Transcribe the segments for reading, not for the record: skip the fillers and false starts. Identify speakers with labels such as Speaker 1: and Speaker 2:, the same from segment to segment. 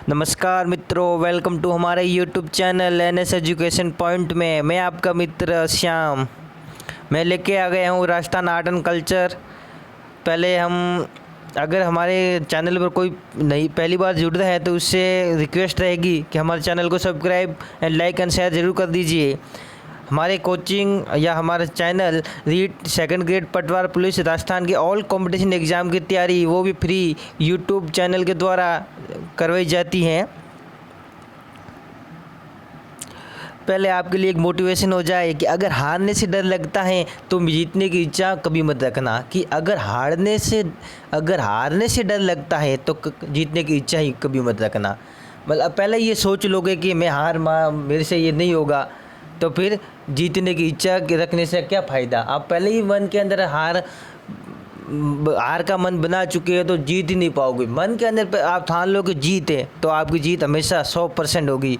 Speaker 1: नमस्कार मित्रों, welcome to हमारे YouTube channel NS education point में। मैं आपका मित्र श्याम। मैं लेके आ गया हूँ राजस्थान आर्ट एंड कल्चर। पहले हम अगर हमारे चैनल पर कोई नई पहली बार जुड़ रहे हैं तो उससे रिक्वेस्ट रहेगी कि हमारे चैनल को subscribe and like and share ज़रूर कर दीजिए। हमारे कोचिंग या हमारा चैनल रीट सेकंड ग्रेड पटवार पुलिस राजस्थान के ऑल कंपटीशन एग्ज़ाम की तैयारी वो भी फ्री यूट्यूब चैनल के द्वारा करवाई जाती हैं। पहले आपके लिए एक मोटिवेशन हो जाए कि अगर हारने से डर लगता है तो जीतने की इच्छा कभी मत रखना। कि अगर हारने से डर लगता है तो जीतने की इच्छा ही कभी मत रखना। मतलब पहले ये सोच लोगे कि मैं मेरे से ये नहीं होगा, तो फिर जीतने की इच्छा रखने से क्या फ़ायदा। आप पहले ही मन के अंदर हार का मन बना चुके हो तो जीत ही नहीं पाओगे। मन के अंदर आप ठान लो कि जीत है तो आपकी जीत हमेशा 100% होगी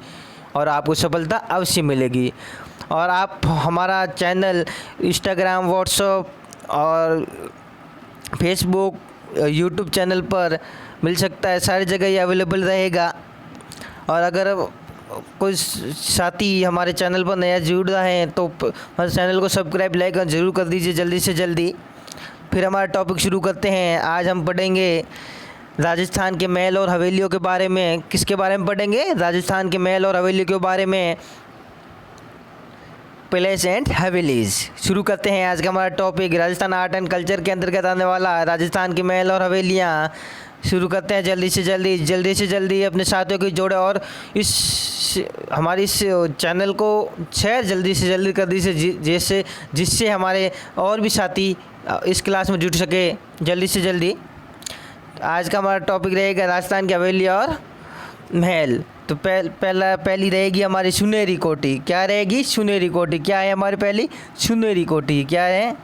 Speaker 1: और आपको सफलता अवश्य मिलेगी। और आप हमारा चैनल इंस्टाग्राम, व्हाट्सएप और फेसबुक, यूट्यूब चैनल पर मिल सकता है, सारी जगह ये अवेलेबल रहेगा। और अगर कोई साथी हमारे चैनल पर नया जुड़ रहा है तो हमारे चैनल को सब्सक्राइब लाइक ज़रूर कर दीजिए जल्दी से जल्दी। फिर हमारा टॉपिक शुरू करते हैं। आज हम पढ़ेंगे राजस्थान के महल और हवेलियों के बारे में। किसके बारे में पढ़ेंगे? राजस्थान के महल और हवेलियों के बारे में, पैलेस एंड हवेलीज़। शुरू करते हैं आज का हमारा topic. Rajasthan art and culture के अंतर्गत आने वाला राजस्थान के महल और हवेलियाँ। शुरू करते हैं जल्दी से जल्दी अपने साथियों को जोड़े और हमारी इस चैनल को शेयर जल्दी से जल्दी कर दीजिए जिससे हमारे और भी साथी इस क्लास में जुड़ सके जल्दी से जल्दी। आज का हमारा टॉपिक रहेगा राजस्थान की हवेली और महल। तो पहली रहेगी हमारी सुनहरी कोठी। क्या रहेगी? सुनहरी कोठी। क्या है हमारी पहली? सुनहरी कोठी। क्या है?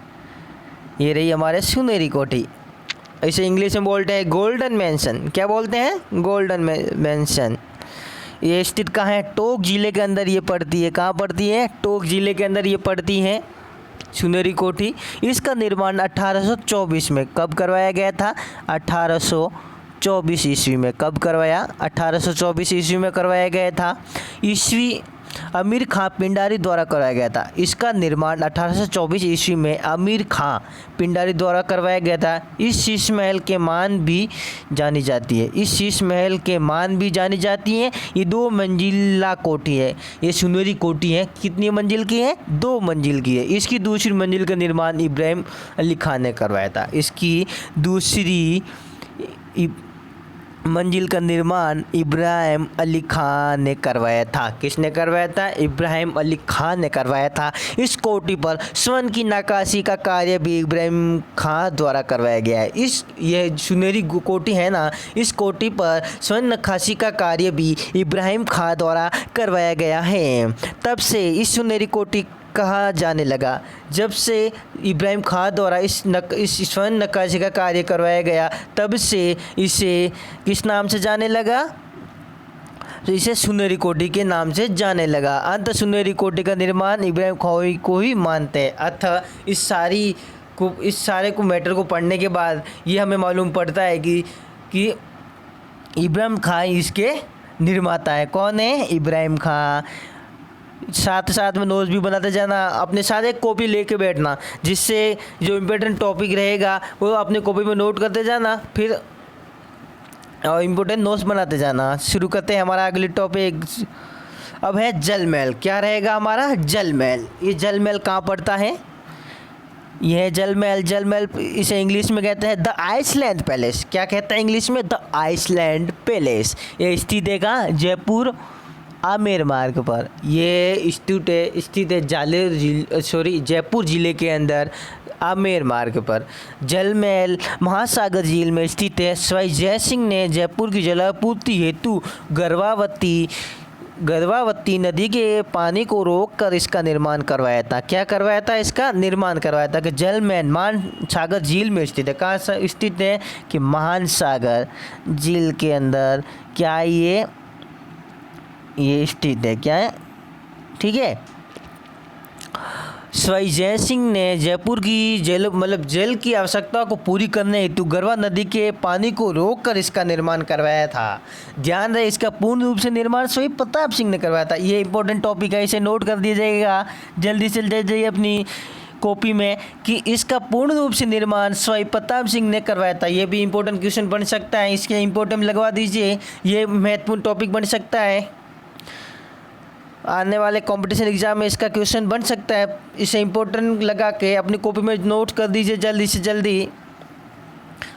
Speaker 1: ये रही हमारे सुनहरी कोठी। इसे इंग्लिश में बोलते हैं गोल्डन मैंशन। क्या बोलते हैं? Golden mention. ये स्थित कहाँ है? टोंक जिले के अंदर ये पड़ती है। कहाँ पड़ती है? टोंक जिले के अंदर ये पड़ती है सुनहरी कोठी। इसका निर्माण 1824 में कब करवाया गया था? 1824 ईस्वी में। कब करवाया? 1824 ईस्वी में करवाया गया था। ईस्वी अमीर खां पिंडारी द्वारा कराया गया था। इसका निर्माण 1824 ईस्वी में अमीर खां पिंडारी द्वारा करवाया गया था। इस शीश महल के मान भी जानी जाती है। ये 2 मंजिला कोठी है। ये सुनहरी कोठी है। कितनी मंजिल की है? 2 मंजिल की है। इसकी दूसरी मंजिल का निर्माण इब्राहिम अली खान ने करवाया था। इसकी दूसरी मंजिल का निर्माण इब्राहिम अली खान ने करवाया था। किसने करवाया था? इब्राहिम अली खान ने करवाया था। इस कोठी पर स्वर्ण की नक्काशी का कार्य भी इब्राहिम खान द्वारा करवाया गया है। यह सुनहरी कोठी है ना, इस कोठी पर स्वर्ण नक्काशी का कार्य भी इब्राहिम खान द्वारा करवाया गया है। तब से इस सुनहरी कोठी कहा जाने लगा। जब से इब्राहिम खान द्वारा इस स्वर्ण नक्काशी का कार्य करवाया गया तब से इसे किस नाम से जाने लगा? तो इसे सुनहरी कोठी के नाम से जाने लगा। अंत सुनहरी कोठी का निर्माण इब्राहिम खान को ही मानते हैं। अतः इस सारे को मैटर को पढ़ने के बाद ये हमें मालूम पड़ता है कि इब्राहिम खान इसके निर्माता है। कौन है? इब्राहिम खान। साथ में नोट्स भी बनाते जाना। अपने साथ एक कॉपी लेके बैठना जिससे जो इम्पोर्टेंट टॉपिक रहेगा वो अपने कॉपी में नोट करते जाना, फिर इम्पोर्टेंट नोट्स बनाते जाना। शुरू करते हैं हमारा अगली टॉपिक। अब है जल महल। क्या रहेगा हमारा? जल महल। ये जल महल कहाँ पड़ता है? यह है जल महल। इसे इंग्लिश में कहते हैं द आइसलैंड पैलेस। क्या कहता है इंग्लिश में? The island palace. ये स्थित है कहाँ? जयपुर आमेर मार्ग पर। ये स्थित है जयपुर जिले के अंदर आमेर मार्ग पर। जल महल महासागर झील में स्थित है। सवाई जय सिंह ने जयपुर की जलापूर्ति हेतु गर्भावती नदी के पानी को रोककर इसका निर्माण करवाया था। क्या करवाया था? इसका निर्माण करवाया था। कि जल महल महासागर झील में स्थित है। कहाँ स्थित है? कि महासागर झील के अंदर। क्या ये स्थित है? क्या है? ठीक है। सवाई जय सिंह ने जयपुर की जेल की आवश्यकता को पूरी करने हेतु गरवा नदी के पानी को रोककर इसका निर्माण करवाया था। ध्यान रहे, इसका पूर्ण रूप से निर्माण सवाई प्रताप सिंह ने करवाया था। ये इंपॉर्टेंट टॉपिक है, इसे नोट कर दिया जाएगा जल्दी से जल्दी अपनी कॉपी में कि इसका पूर्ण रूप से निर्माण सवाई प्रताप सिंह ने करवाया था। ये भी इंपॉर्टेंट क्वेश्चन बन सकता है, इसके इंपॉर्टेंट लगवा दीजिए, ये महत्वपूर्ण टॉपिक बन सकता है। आने वाले कंपटीशन एग्जाम में इसका क्वेश्चन बन सकता है, इसे इंपॉर्टेंट लगा के अपनी कॉपी में नोट कर दीजिए जल्दी से जल्दी।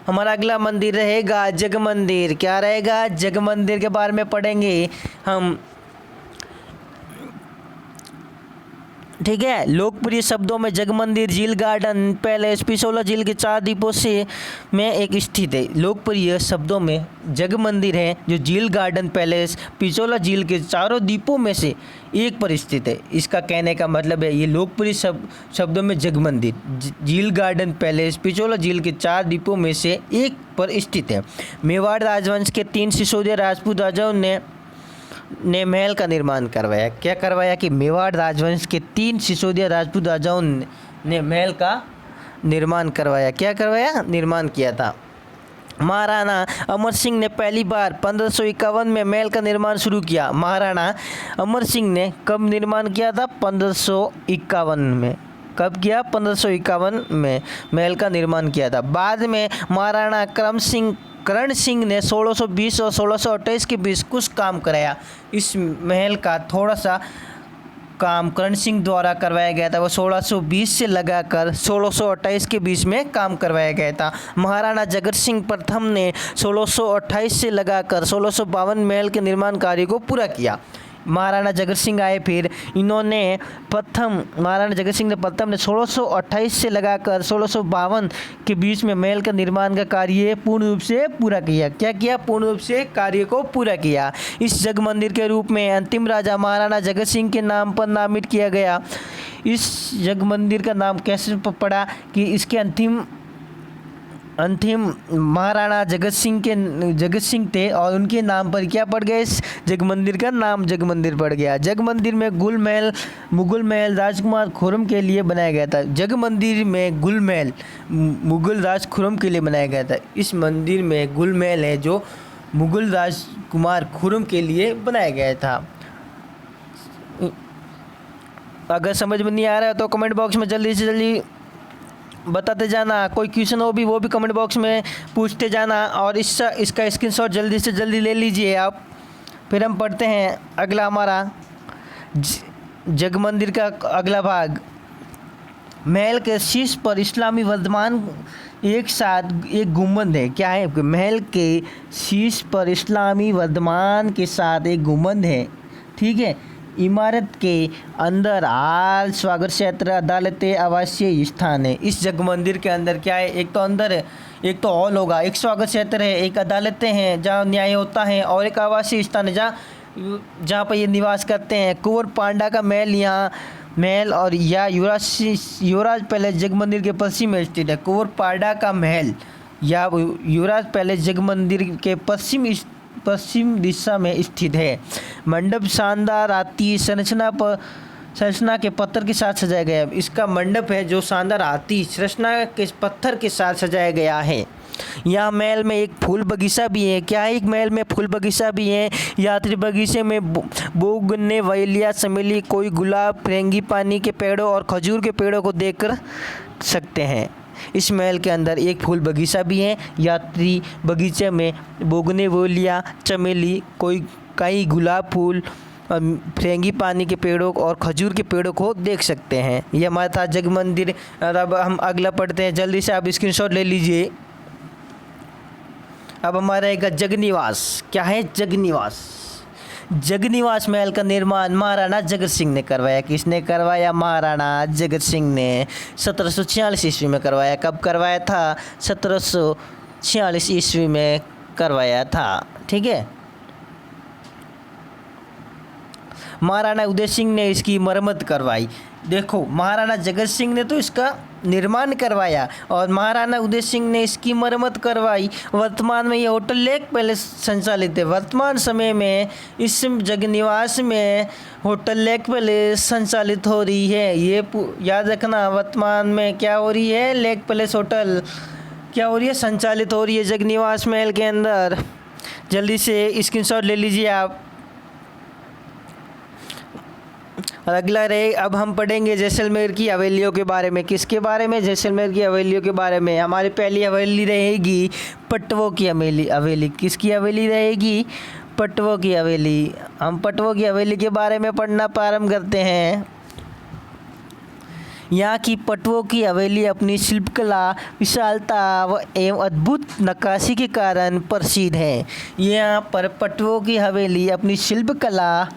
Speaker 1: हमारा अगला मंदिर रहेगा जग मंदिर। क्या रहेगा? जग मंदिर के बारे में पढ़ेंगे हम, ठीक है। लोकप्रिय शब्दों में जग मंदिर, झील गार्डन पैलेस, पिछोला झील के 4 द्वीपों से में एक स्थित है। लोकप्रिय शब्दों में जग मंदिर है जो झील गार्डन पैलेस पिछोला झील के 4 द्वीपों में से एक पर स्थित है। इसका कहने का मतलब है ये लोकप्रिय शब्दों में जग मंदिर, झील गार्डन पैलेस पिछोला झील के 4 द्वीपों में से एक पर स्थित है। मेवाड़ राजवंश के 3 सिसोदिया राजपूत राजाओं ने महल का निर्माण करवाया। क्या करवाया? कि मेवाड़ राजवंश के 3 सिसोदिया राजपूत राजाओं ने महल का निर्माण करवाया। क्या करवाया? निर्माण किया था। महाराणा अमर सिंह ने पहली बार 1551 में महल का निर्माण शुरू किया। महाराणा अमर सिंह ने कब निर्माण किया था? 1551 में। कब किया? 1551 में महल का निर्माण किया था। बाद में महाराणा करण सिंह ने 1620 और 1628 के बीच कुछ काम कराया। इस महल का थोड़ा सा काम करण सिंह द्वारा करवाया गया था, वो 1620 से लगाकर 1628 के बीच में काम करवाया गया था। महाराणा जगत सिंह प्रथम ने 1628 से लगाकर 1652 महल के निर्माण कार्य को पूरा किया। महाराणा जगत सिंह आए, फिर महाराणा जगत सिंह ने प्रथम ने 1628 से लगाकर 1652 के बीच में महल का निर्माण का कार्य पूर्ण रूप से पूरा किया। क्या किया? पूर्ण रूप से कार्य को पूरा किया। इस जग मंदिर के रूप में अंतिम राजा महाराणा जगत सिंह के नाम पर नामित किया गया। इस जग मंदिर का नाम कैसे पड़ा? कि इसके अंतिम महाराणा जगत सिंह थे और उनके नाम पर क्या पड़ गया? इस जग मंदिर का नाम जग मंदिर पड़ गया। जग मंदिर में मुगल महल राजकुमार खुर्रम के लिए बनाया गया था। जग मंदिर में गुल महल मुगल राज खुर्रम के लिए बनाया गया था। इस मंदिर में गुल महल है जो मुगल राजकुमार खुर्रम के लिए बनाया गया था। अगर समझ में नहीं आ रहा है तो कमेंट बॉक्स में जल्दी से जल्दी बताते जाना। कोई क्वेश्चन हो भी वो भी कमेंट बॉक्स में पूछते जाना और इसका स्क्रीनशॉट जल्दी से जल्दी ले लीजिए आप। फिर हम पढ़ते हैं अगला हमारा जग मंदिर का अगला भाग। महल के शीर्ष पर इस्लामी वर्धमान एक साथ एक गुंबद है। क्या है? महल के शीर्ष पर इस्लामी वर्धमान के साथ एक गुंबद है, ठीक है। इमारत के अंदर हाल स्वागत क्षेत्र, अदालतें, आवासीय स्थान है। इस जग मंदिर के अंदर क्या है? एक तो अंदर है, एक तो हॉल होगा, एक स्वागत क्षेत्र है, एक अदालतें हैं जहाँ न्याय होता है और एक आवासीय स्थान है जहाँ पर ये निवास करते हैं। कुंवर पांडा का महल और या युवराज पैलेस जग मंदिर के पश्चिम में स्थित है। कुंवर पांडा का महल या युवराज पैलेस जग मंदिर के पश्चिम दिशा में स्थित है। मंडप शानदार हाथी संरचना के पत्थर के साथ सजाया गया है। इसका मंडप है जो शानदार हाथी संरचना के पत्थर के साथ सजाया गया है। यहाँ महल में एक फूल बगीचा भी है। क्या है? एक महल में फूल बगीचा भी है। यात्री बगीचे में बोगनवेलिया, चमेली, कोई गुलाब, फ्रेंगी पानी के पेड़ों और खजूर के पेड़ों को देख सकते हैं। इस महल के अंदर एक फूल बगीचा भी है। यात्री बगीचे में बोगनवेलिया, चमेली, कई गुलाब फूल, फ्रेंगी पानी के पेड़ों और खजूर के पेड़ों को देख सकते हैं। ये हमारा था जग मंदिर। अब हम अगला पढ़ते हैं, जल्दी से आप स्क्रीनशॉट ले लीजिए। अब हमारा रहेगा जगनिवास। क्या है? जगनिवास। जगनिवास महल का निर्माण महाराणा जगत सिंह ने करवाया। किसने करवाया? महाराणा जगत सिंह ने 1746 ईस्वी में करवाया। कब करवाया था? 1746 ईस्वी में करवाया था, ठीक है। महाराणा उदय सिंह ने इसकी मरम्मत करवाई। देखो, महाराणा जगत सिंह ने तो इसका निर्माण करवाया और महाराणा उदय सिंह ने इसकी मरम्मत करवाई। वर्तमान में ये होटल लेक पैलेस संचालित है। वर्तमान समय में इस जगनिवास में होटल लेक पैलेस संचालित हो रही है। ये याद रखना, वर्तमान में क्या हो रही है, लेक पैलेस होटल क्या हो रही है, संचालित हो रही है जगनिवास महल के अंदर। जल्दी से स्क्रीनशॉट ले लीजिए आप। और अगला रहे, अब हम पढ़ेंगे जैसलमेर की हवेलियों के बारे में। किसके बारे में? जैसलमेर की हवेलियों के बारे में। हमारी पहली हवेली रहेगी पटवों की हवेली। किसकी हवेली रहेगी? पटवों की हवेली। हम पटवों की हवेली के बारे में पढ़ना प्रारंभ करते हैं। यहाँ की पटवों की हवेली अपनी शिल्पकला, विशालता व एवं अद्भुत नक्काशी के कारण प्रसिद्ध है। यहाँ पर पटवों की हवेली अपनी शिल्पकला,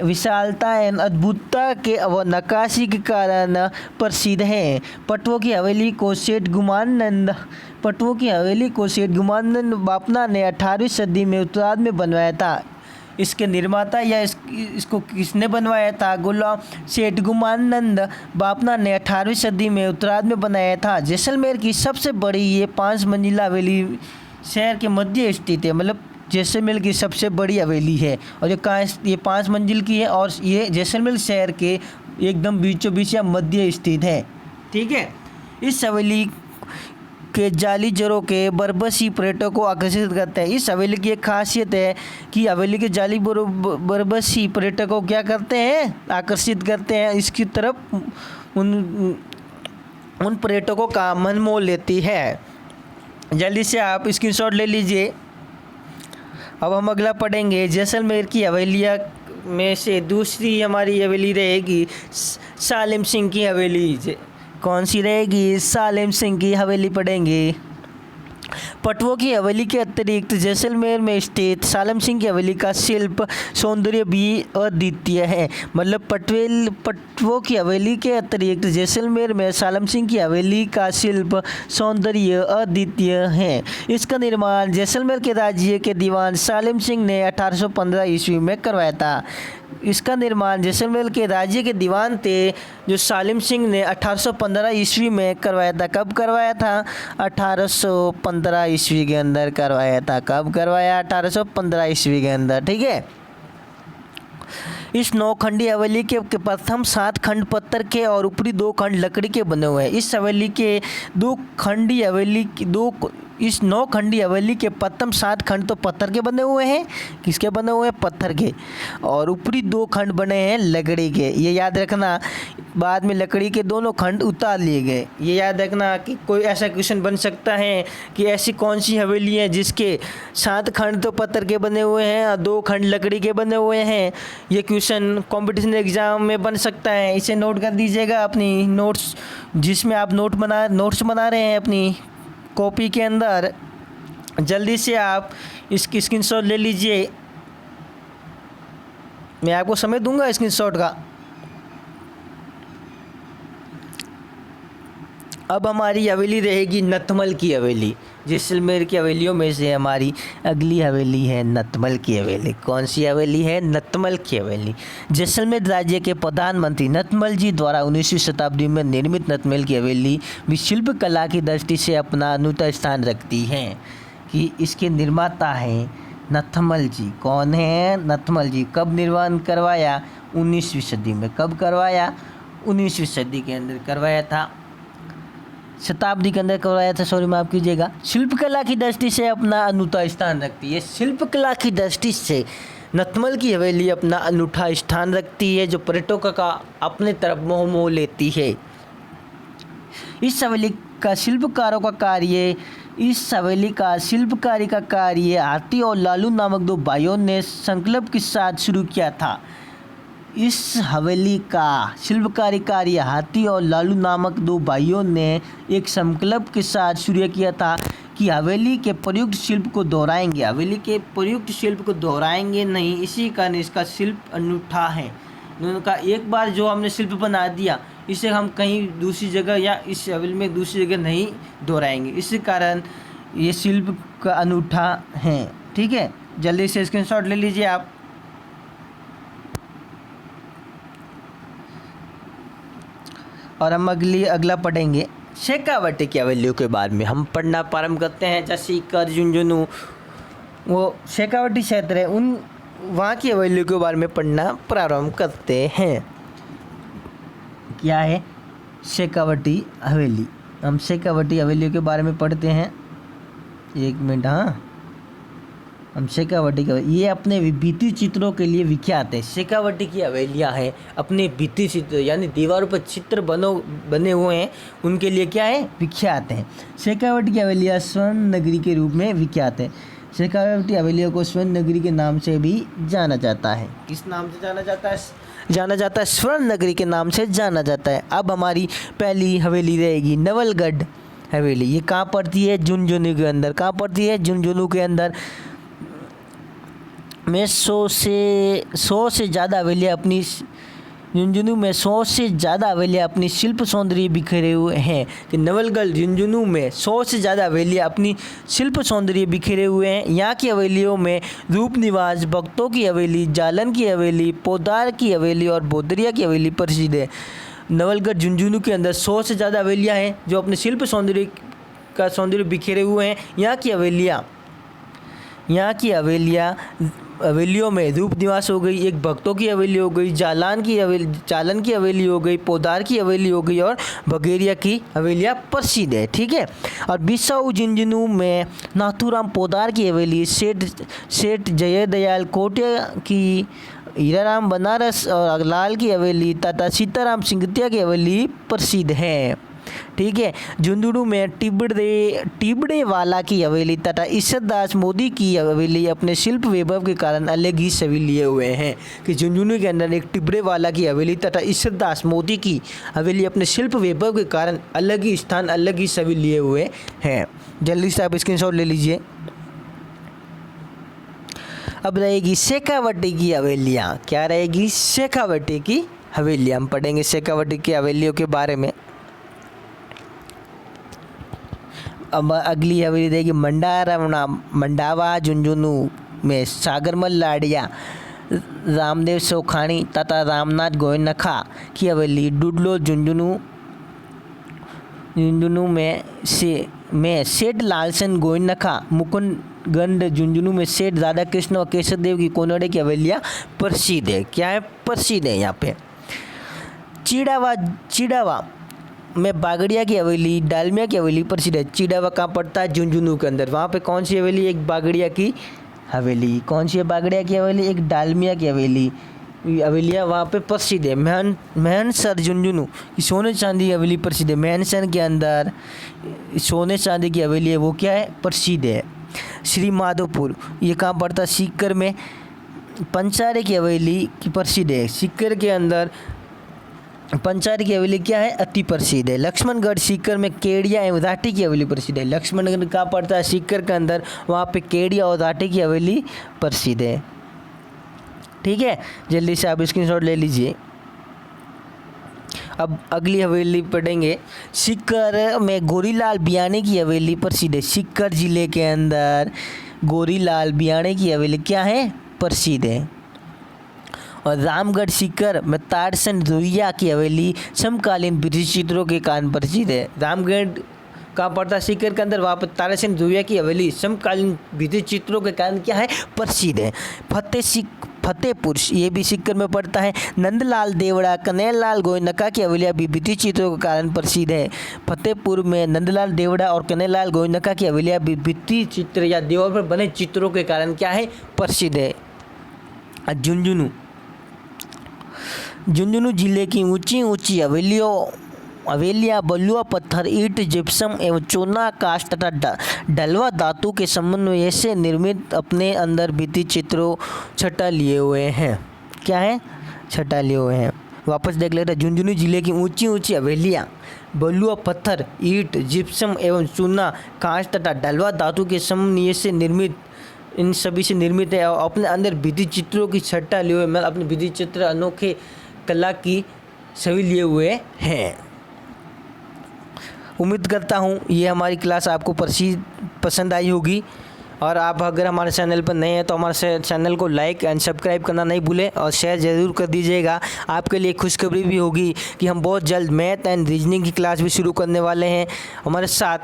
Speaker 1: विशालता एवं अद्भुतता के व नक्काशी के कारण प्रसिद्ध है। पटवों की हवेली को सेठ गुमानंद बापना ने 18वीं सदी में उत्तरार्ध में बनवाया था। इसके निर्माता या इसको किसने बनवाया था? सेठ गुमानंद बापना ने 18वीं सदी में उत्तरार्ध में बनाया था। जैसलमेर की सबसे बड़ी ये 5 मंजिला हवेली शहर के मध्य स्थित है। मतलब जैसलमेर की सबसे बड़ी हवेली है और ये 5 मंजिल की है और ये जैसलमेर शहर के एकदम बीचों बीच या मध्य स्थित है। ठीक है। इस हवेली के जाली जरों के बरबसी पर्यटकों को आकर्षित करते हैं। इस हवेली की एक खासियत है कि हवेली के जाली बरबसी पर्यटकों को क्या करते हैं? आकर्षित करते हैं। इसकी तरफ उन पर्यटकों का मन मोह लेती है। जल्दी से आप स्क्रीनशॉट ले लीजिए। अब हम अगला पढ़ेंगे जैसलमेर की हवेलियाँ में से दूसरी हमारी हवेली रहेगी सालिम सिंह की हवेली। कौन सी रहेगी? सालिम सिंह की हवेली पढ़ेंगे। पटवों की हवेली के अतिरिक्त जैसलमेर में स्थित सालिम सिंह की हवेली का शिल्प सौंदर्य भी अद्वितीय है। मतलब पटवों की हवेली के अतिरिक्त जैसलमेर में सालिम सिंह की हवेली का शिल्प सौंदर्य अद्वितीय है। इसका निर्माण जैसलमेर के राज्य के दीवान सालिम सिंह ने 1815 ईस्वी में करवाया था। इसका निर्माण जैसलमेर के राज्य के दीवान थे जो सालिम सिंह ने 1815 ईस्वी में करवाया था। कब करवाया था? 1815 ईस्वी के अंदर करवाया था। कब करवाया? 1815 ईस्वी के अंदर। ठीक है। इस 9 खंडी हवेली के प्रथम 7 खंड पत्थर के और ऊपरी 2 खंड लकड़ी के बने हुए हैं। इस 9 खंडी हवेली के प्रथम 7 खंड तो पत्थर के बने हुए हैं। किसके बने हुए हैं? पत्थर के। और ऊपरी 2 खंड बने हैं लकड़ी के। ये याद रखना, बाद में लकड़ी के दोनों खंड उतार लिए गए। ये याद रखना कि कोई ऐसा क्वेश्चन बन सकता है कि ऐसी कौन सी हवेली है जिसके 7 खंड तो पत्थर के बने हुए हैं और 2 खंड लकड़ी के बने हुए हैं। ये क्वेश्चन कंपटीशन एग्जाम में बन सकता है। इसे नोट कर दीजिएगा अपनी नोट्स, जिसमें आप नोट्स बना रहे हैं अपनी कॉपी के अंदर। जल्दी से आप इसकी स्क्रीनशॉट ले लीजिए। मैं आपको समय दूंगा स्क्रीनशॉट का। अब हमारी हवेली रहेगी नतमल की हवेली। जैसलमेर की हवेलियों में से हमारी अगली हवेली है नतमल की हवेली। कौन सी हवेली है? नतमल की हवेली। जैसलमेर राज्य के प्रधानमंत्री नतमल जी द्वारा 19वीं शताब्दी में निर्मित नतमल की हवेली भी शिल्प कला की दृष्टि से अपना अनूठा स्थान रखती है। कि इसके निर्माता हैं नतमल जी। कौन है? नतमल जी। कब निर्माण करवाया? 19वीं सदी में। कब करवाया? 19वीं सदी के अंदर करवाया था। शताब्दी के अंदर करवाया था, सॉरी माफ़ कीजिएगा। शिल्पकला की दृष्टि से अपना अनूठा स्थान रखती है। शिल्पकला की दृष्टि से नतमल की हवेली अपना अनूठा स्थान रखती है जो पर्यटकों का अपने तरफ मोह लेती है। इस हवेली का शिल्पकारी का कार्य हाथी और लालू नामक 2 भाइयों ने संकल्प के साथ शुरू किया था। इस हवेली का शिल्पकारी कार्य हाथी और लालू नामक 2 भाइयों ने एक संकल्प के साथ शुरू किया था कि हवेली के प्रयुक्त शिल्प को दोहराएंगे। हवेली के प्रयुक्त शिल्प को दोहराएंगे नहीं, इसी कारण इसका शिल्प अनूठा है। उन्होंने कहा एक बार जो हमने शिल्प बना दिया इसे हम कहीं दूसरी जगह या इस हवेली में दूसरी जगह नहीं दोहराएंगे, इसी कारण ये शिल्प का अनूठा है। ठीक है। जल्दी से स्क्रीनशॉट ले लीजिए आप। और हम अगला पढ़ेंगे शेखावटी की हवेलियों के बारे में। हम पढ़ना प्रारंभ करते हैं। जैसे सीकर, झुंझुनू, वो शेखावटी क्षेत्र है, उन वहाँ की हवेलियों के बारे में पढ़ना प्रारंभ करते हैं। क्या है शेखावटी हवेली? हम शेखावटी हवेलियों के बारे में पढ़ते हैं। एक मिनट, हाँ, हम शेखावटी का, ये अपने भित्ति चित्रों के लिए विख्यात है। शेखावटी की हवेलियाँ हैं अपने भित्ति चित्र, यानी दीवारों पर चित्र बने हुए हैं, उनके लिए क्या है, विख्यात हैं। शेखावटी की हवेलियाँ स्वर्ण नगरी के रूप में विख्यात है। शेखावटी हवेलियों को स्वर्ण नगरी के नाम से भी जाना जाता है। किस नाम से जाना जाता है? जाना जाता है, स्वर्ण नगरी के नाम से जाना जाता है। अब हमारी पहली हवेली रहेगी नवलगढ़ हवेली। ये कहाँ पड़ती है? झुंझुनू के अंदर। कहाँ पड़ती है? झुंझुनू के अंदर। में 100 से ज़्यादा हवेलियाँ अपनी झुंझुनू में 100 से ज़्यादा हवेलियाँ अपनी शिल्प सौंदर्य बिखरे हुए हैं। कि नवलगढ़ झुंझुनू में 100 से ज़्यादा हवेलियाँ अपनी शिल्प सौंदर्य बिखरे हुए हैं। यहाँ की हवेलियों में रूप निवास, भक्तों की हवेली, जालन की हवेली, पोदार की हवेली और बोदरिया की हवेली प्रसिद्ध है। नवलगढ़ झुंझुनू के अंदर 100 से ज़्यादा हवेलियाँ हैं जो अपने शिल्प सौंदर्य बिखेरे हुए हैं। यहाँ की हवेलियों में रूप निवास हो गई, एक भक्तों की हवेली हो गई, जालन की हवेली हो गई, पोदार की हवेली हो गई और बघेरिया की हवेलियाँ प्रसिद्ध है। ठीक है। और बिसाऊ झुंझुनू में नाथूराम पोदार की हवेली, सेठ जयदयाल कोटिया की, हीराराम बनारस और अगलाल की हवेली तथा सीताराम सिंगतिया की हवेली प्रसिद्ध है। ठीक है। झुंझुनू में टिबड़े वाला की हवेली तथा ईश्वरदास मोदी की हवेली अपने शिल्प वैभव के कारण अलग ही छवि लिए हुए हैं। कि झुंझुनू के अंदर एक टिबड़े वाला की हवेली तथा ईश्वरदास मोदी की हवेली अपने शिल्प वैभव के कारण अलग ही स्थान, अलग ही छवि लिए हुए हैं। जल्दी से आप स्क्रीनशॉट ले लीजिए। अब रहेगी शेखावटी की हवेलियाँ। क्या रहेगी? शेखावटी की हवेलियाँ। हम पढ़ेंगे शेखावटी की हवेलियों के बारे में। अब अगली हवेली रहेगी मंडावा झुंझुनू में सागरमल लाडिया, रामदेव सोखानी तथा रामनाथ गोयनखा की हवेली। डुडलो झुंझुनू में सेठ लालसन गोयनखा, मुकुंदगढ़ झुंझुनू में सेठ राधा कृष्ण और केशव देव की कोनड़े की हवेलियाँ प्रसिद्ध है। क्या है? प्रसिद्ध है। यहाँ पे चिड़ावा में बागड़िया की हवेली, डालमिया की हवेली प्रसिद्ध है। चिड़ावा कहाँ पड़ता है? झुंझुनू के अंदर। वहाँ पे कौन सी हवेली? एक बागड़िया की हवेली। कौन सी है बागड़िया की हवेली? एक डालमिया की हवेली। हवेलियाँ वहाँ पे प्रसिद्ध है। मेहनसर झुंझुनू की सोने चांदी की हवेली प्रसिद्ध है। मेहनसर के अंदर सोने चांदी की हवेली है, वो क्या है? प्रसिद्ध है। श्री माधोपुर, ये कहाँ पड़ता है? सीकर में। पंचारे की हवेली की प्रसिद्ध है। सीकर के अंदर पंचारी की हवेली क्या है? अति प्रसिद्ध है। लक्ष्मणगढ़ सीकर में केड़िया एवं राठी की हवेली प्रसिद्ध है। लक्ष्मणगढ़ कहाँ पड़ता है? सीकर के अंदर। वहाँ पे केड़िया और राठी की हवेली प्रसिद्ध है। ठीक है। जल्दी से आप स्क्रीनशॉट ले लीजिए। अब अगली हवेली पढ़ेंगे। सीकर में गोरीलाल बियाणे की हवेली प्रसिद्ध है। सीकर जिले के अंदर गोरीलाल बियाणे की हवेली क्या है? प्रसिद्ध है। और रामगढ़ सीकर में तारसन रुइया की हवेली समकालीन ब्रिटिश चित्रों के कारण प्रसिद्ध है। रामगढ़ कहाँ पड़ता है? सीकर के अंदर। वहाँ पर तारसन रुइया की हवेली समकालीन ब्रिटिश चित्रों के कारण क्या है? प्रसिद्ध है। फतेहपुर, ये भी सीकर में पड़ता है। नंदलाल देवड़ा, कन्हैयालाल गोयनका की हवेलियाँ भी ब्रिटिश चित्रों के कारण प्रसिद्ध है। फतेहपुर में नंदलाल देवड़ा और कन्हैयालाल गोयनका की हवेलियाँ भी ब्रिटिश चित्र या दीवार पर बने चित्रों के कारण क्या है? प्रसिद्ध है। झुंझुनू जिले की ऊंची हवेलियाँ बलुआ पत्थर, ईंट, जिप्सम एवं चूना काष्ठ तथा ढलवा धातु के समन्वय से निर्मित अपने अंदर भित्ति चित्रों छटा लिए हुए हैं। क्या है? छटा लिए हुए हैं। वापस देख लेते हैं। झुंझुनू जिले की ऊंची हवेलियाँ बलुआ पत्थर, ईंट, जिप्सम एवं चूना काष्ठ तथा ढलवा धातु के समन्वय से निर्मित, इन सभी से निर्मित है और अपने अंदर भित्ति चित्रों की छटा लिए हुए, मतलब अपने भित्ति चित्र अनोखे कला की छवि लिए हुए हैं। उम्मीद करता हूँ ये हमारी क्लास आपको पसंद आई होगी और आप अगर हमारे चैनल पर नए हैं तो हमारे चैनल को लाइक एंड सब्सक्राइब करना नहीं भूलें और शेयर ज़रूर कर दीजिएगा। आपके लिए खुशखबरी भी होगी कि हम बहुत जल्द मैथ एंड रीजनिंग की क्लास भी शुरू करने वाले हैं। हमारे साथ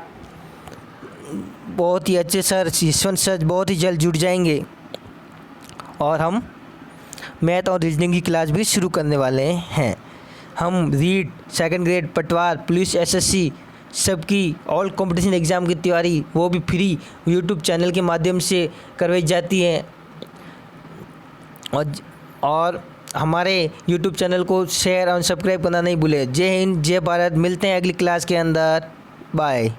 Speaker 1: बहुत ही अच्छे सर यशवंत सर बहुत ही जल्द जुड़ जाएंगे और हम मैथ और रीजनिंग की क्लास भी शुरू करने वाले हैं। हम रीट, सेकंड ग्रेड, पटवार, पुलिस, एसएससी सबकी ऑल कंपटीशन एग्ज़ाम की तैयारी वो भी फ्री यूट्यूब चैनल के माध्यम से करवाई जाती है। और हमारे यूट्यूब चैनल को शेयर और सब्सक्राइब करना नहीं भूलें। जय हिंद, जय भारत। मिलते हैं अगली क्लास के अंदर। बाय।